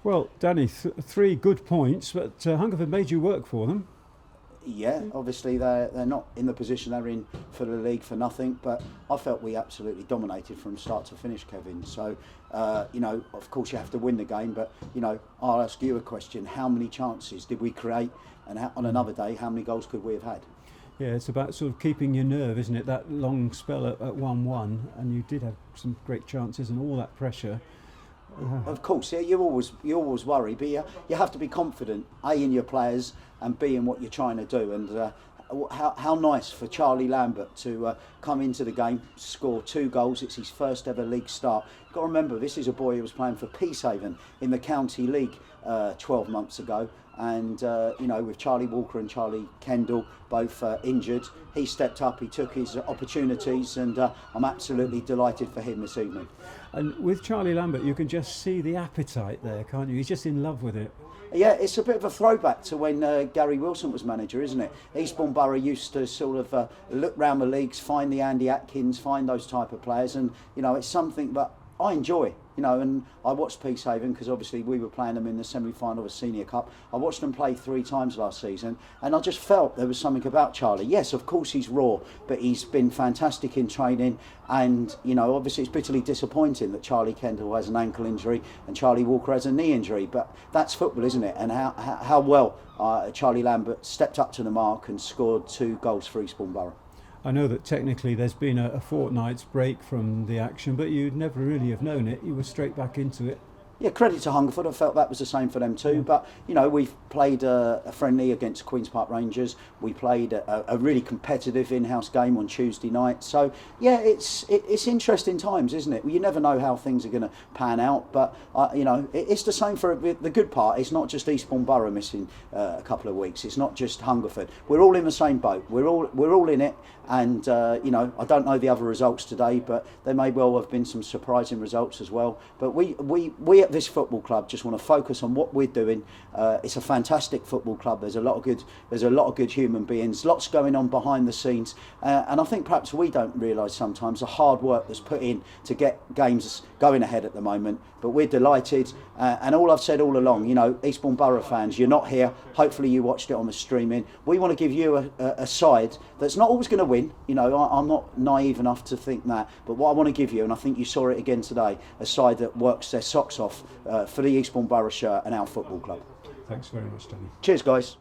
Well, Danny, three good points, but Hungerford made you work for them. Yeah, obviously they're not in the position they're in for the league for nothing, but I felt we absolutely dominated from start to finish, Kevin. So, of course you have to win the game, but, I'll ask you a question. How many chances did we create? And on another day, how many goals could we have had? Yeah, it's about sort of keeping your nerve, isn't it? That long spell at 1-1, and you did have some great chances and all that pressure. Of course, yeah, you always worry, but you have to be confident, A, in your players, and B, in what you're trying to do. And how nice for Charlie Lambert to come into the game, score 2 goals. It's his first ever league start. You've got to remember, this is a boy who was playing for Peacehaven in the County League 12 months ago. And, with Charlie Walker and Charlie Kendall both injured, he stepped up, he took his opportunities, and I'm absolutely delighted for him this evening. And with Charlie Lambert, you can just see the appetite there, can't you? He's just in love with it. Yeah, it's a bit of a throwback to when Gary Wilson was manager, isn't it? Eastbourne Borough used to sort of look round the leagues, find the Andy Atkins, find those type of players, and, it's something that I enjoy. And I watched Peacehaven because obviously we were playing them in the semi-final of the Senior Cup. I watched them play 3 times last season, and I just felt there was something about Charlie. Yes, of course he's raw, but he's been fantastic in training, and obviously it's bitterly disappointing that Charlie Kendall has an ankle injury and Charlie Walker has a knee injury, but that's football, isn't it? And how well Charlie Lambert stepped up to the mark and scored 2 goals for Eastbourne Borough. I know that technically there's been a fortnight's break from the action, but you'd never really have known it. You were straight back into it. Yeah, credit to Hungerford. I felt that was the same for them too. But, we've played a friendly against Queen's Park Rangers. We played a really competitive in-house game on Tuesday night. So, yeah, it's interesting times, isn't it? You never know how things are going to pan out. But, it's the same for the good part. It's not just Eastbourne Borough missing a couple of weeks. It's not just Hungerford. We're all in the same boat. We're all in it. And, I don't know the other results today, but there may well have been some surprising results as well. But we at this football club just want to focus on what we're doing. It's a fantastic football club. There's a lot of good human beings, lots going on behind the scenes, and I think perhaps we don't realise sometimes the hard work that's put in to get games going ahead at the moment. But we're delighted, and all I've said all along, Eastbourne Borough fans, you're not here. Hopefully you watched it on the streaming. We want to give you a side that's not always going to win. I'm not naive enough to think that, but what I want to give you, and I think you saw it again today, a side that works their socks off for the Eastbourne Borough shirt and our football club. Thanks very much, Danny. Cheers, guys.